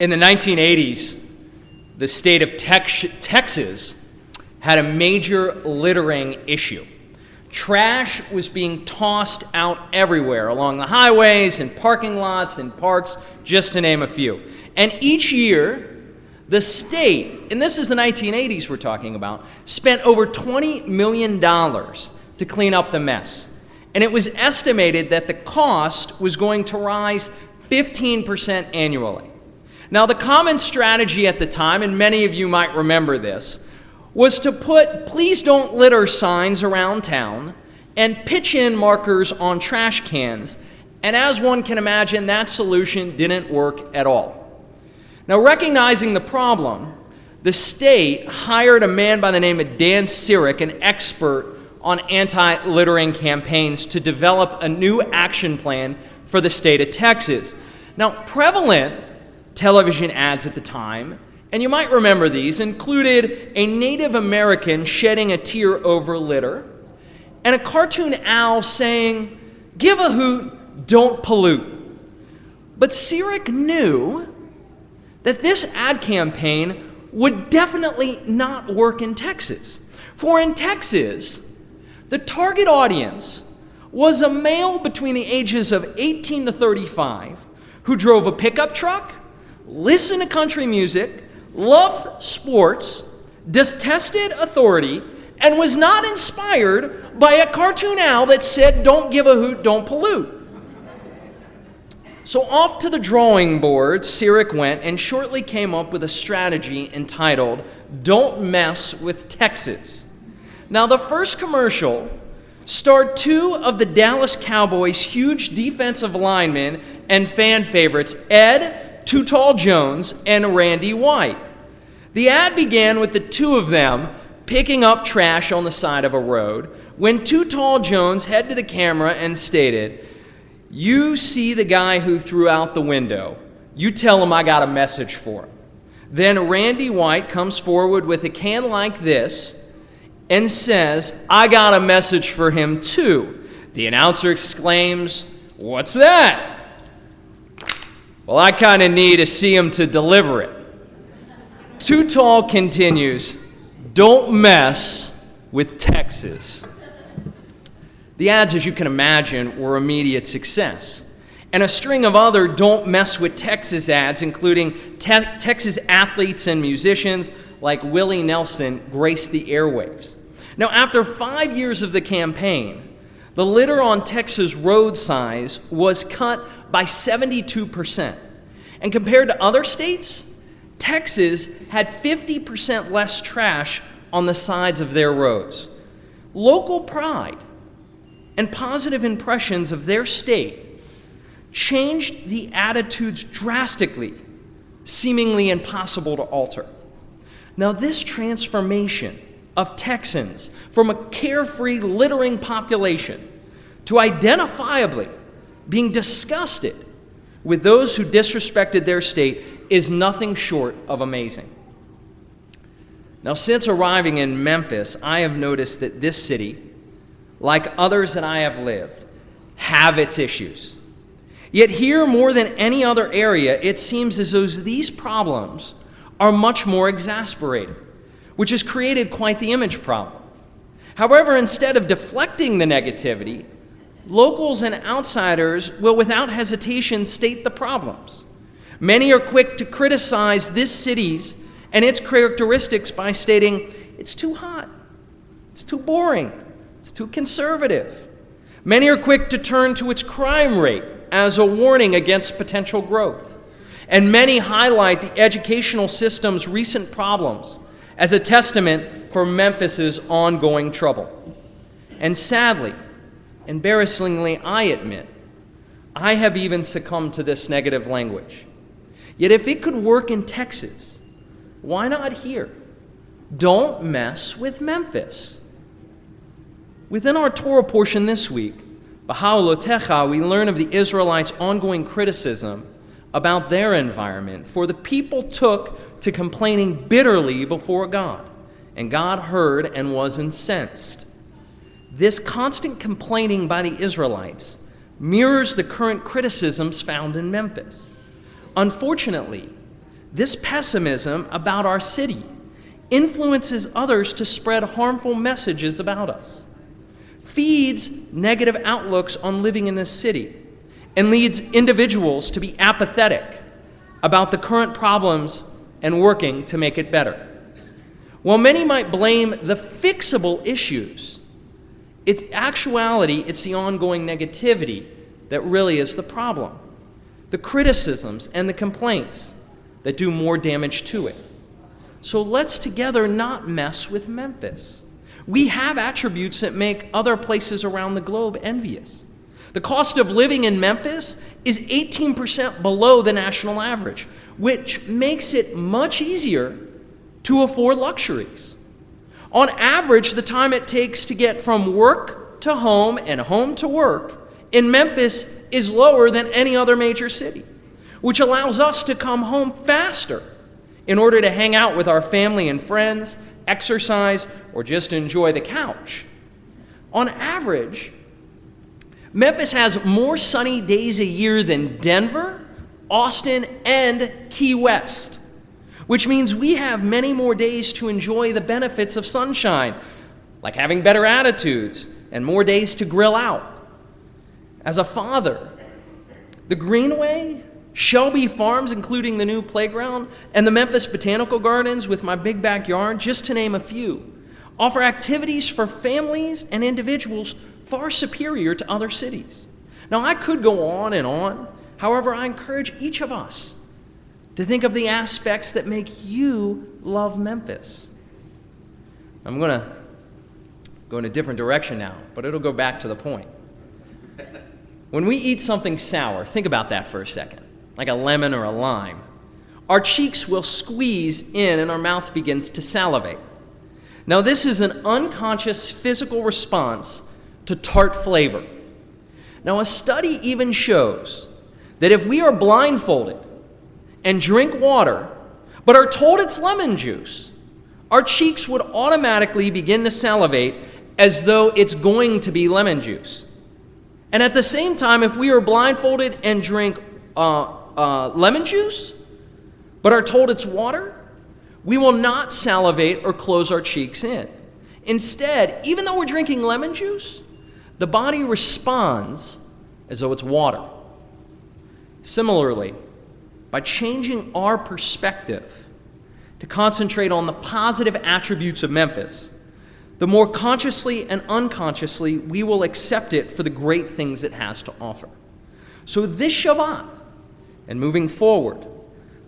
In the 1980s, the state of Texas had a major littering issue. Trash was being tossed out everywhere along the highways and parking lots and parks, just to name a few. And each year, the state, and this is the 1980s we're talking about, spent over $20 million to clean up the mess. And it was estimated that the cost was going to rise 15% annually. Now, the common strategy at the time, and many of you might remember this, was to put "please don't litter" signs around town and pitch in markers on trash cans. And as one can imagine, that solution didn't work at all. Now, recognizing the problem, the state hired a man by the name of Dan Sirik, an expert on anti-littering campaigns, to develop a new action plan for the state of Texas. Now, prevalent television ads at the time, and you might remember these, included a Native American shedding a tear over litter and a cartoon owl saying, "Give a hoot, don't pollute." But Sirik knew that this ad campaign would definitely not work in Texas. For in Texas, the target audience was a male between the ages of 18 to 35 who drove a pickup truck, listened to country music, loved sports, detested authority, and was not inspired by a cartoon owl that said, "Don't give a hoot, don't pollute." So off to the drawing board, Sirik went and shortly came up with a strategy entitled "Don't Mess with Texas." Now, the first commercial starred two of the Dallas Cowboys' huge defensive linemen and fan favorites, Ed Too Tall Jones and Randy White. The ad began with the two of them picking up trash on the side of a road when Too Tall Jones headed to the camera and stated, "You see the guy who threw out the window. You tell him I got a message for him." Then Randy White comes forward with a can like this and says, "I got a message for him too." The announcer exclaims, "What's that?" "Well, I kind of need to see him to deliver it." Too Tall continues, "Don't mess with Texas." The ads, as you can imagine, were immediate success. And a string of other "Don't Mess with Texas" ads, including Texas athletes and musicians like Willie Nelson, graced the airwaves. Now, after 5 years of the campaign, the litter on Texas road signs was cut by 72%. And compared to other states, Texas had 50% less trash on the sides of their roads. Local pride and positive impressions of their state changed the attitudes drastically, seemingly impossible to alter. Now, this transformation of Texans from a carefree, littering population to identifiably being disgusted with those who disrespected their state is nothing short of amazing. Now, since arriving in Memphis, I have noticed that this city, like others that I have lived, have its issues. Yet here, more than any other area, it seems as though these problems are much more exasperated, which has created quite the image problem. However, instead of deflecting the negativity, locals and outsiders will without hesitation state the problems. Many are quick to criticize this city's and its characteristics by stating, "It's too hot, it's too boring, it's too conservative." Many are quick to turn to its crime rate as a warning against potential growth. And many highlight the educational system's recent problems as a testament for Memphis's ongoing trouble. And sadly, embarrassingly, I admit, I have even succumbed to this negative language. Yet if it could work in Texas, why not here? Don't mess with Memphis. Within our Torah portion this week, Baha'ulotecha, we learn of the Israelites' ongoing criticism about their environment, for the people took to complaining bitterly before God, and God heard and was incensed. This constant complaining by the Israelites mirrors the current criticisms found in Memphis. Unfortunately, This pessimism about our city influences others to spread harmful messages about us, feeds negative outlooks on living in this city, and leads individuals to be apathetic about the current problems and working to make it better. While many might blame the fixable issues, in actuality, it's the ongoing negativity that really is the problem. The criticisms and the complaints that do more damage to it. So let's together not mess with Memphis. We have attributes that make other places around the globe envious. The cost of living in Memphis is 18% below the national average, which makes it much easier to afford luxuries. On average, the time it takes to get from work to home and home to work in Memphis is lower than any other major city, which allows us to come home faster in order to hang out with our family and friends, exercise, or just enjoy the couch. On average, Memphis has more sunny days a year than Denver, Austin, and Key West, which means we have many more days to enjoy the benefits of sunshine, like having better attitudes and more days to grill out. As a father, the Greenway, Shelby Farms, including the new playground, and the Memphis Botanical Gardens with my big backyard, just to name a few, offer activities for families and individuals far superior to other cities. Now, I could go on and on. However, I encourage each of us to think of the aspects that make you love Memphis. I'm going to go in a different direction now, but it'll go back to the point. When we eat something sour, think about that for a second, like a lemon or a lime. Our cheeks will squeeze in and our mouth begins to salivate. Now, this is an unconscious physical response to tart flavor. Now, a study even shows that if we are blindfolded and drink water, but are told it's lemon juice, our cheeks would automatically begin to salivate as though it's going to be lemon juice. And at the same time, if we are blindfolded and drink lemon juice, but are told it's water, we will not salivate or close our cheeks in. Instead, even though we're drinking lemon juice, the body responds as though it's water. Similarly, by changing our perspective to concentrate on the positive attributes of Memphis, the more consciously and unconsciously we will accept it for the great things it has to offer. So this Shabbat, and moving forward,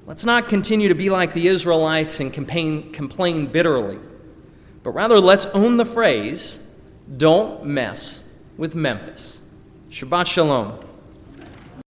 let's not continue to be like the Israelites and complain bitterly, but rather let's own the phrase, don't mess with Memphis. Shabbat Shalom.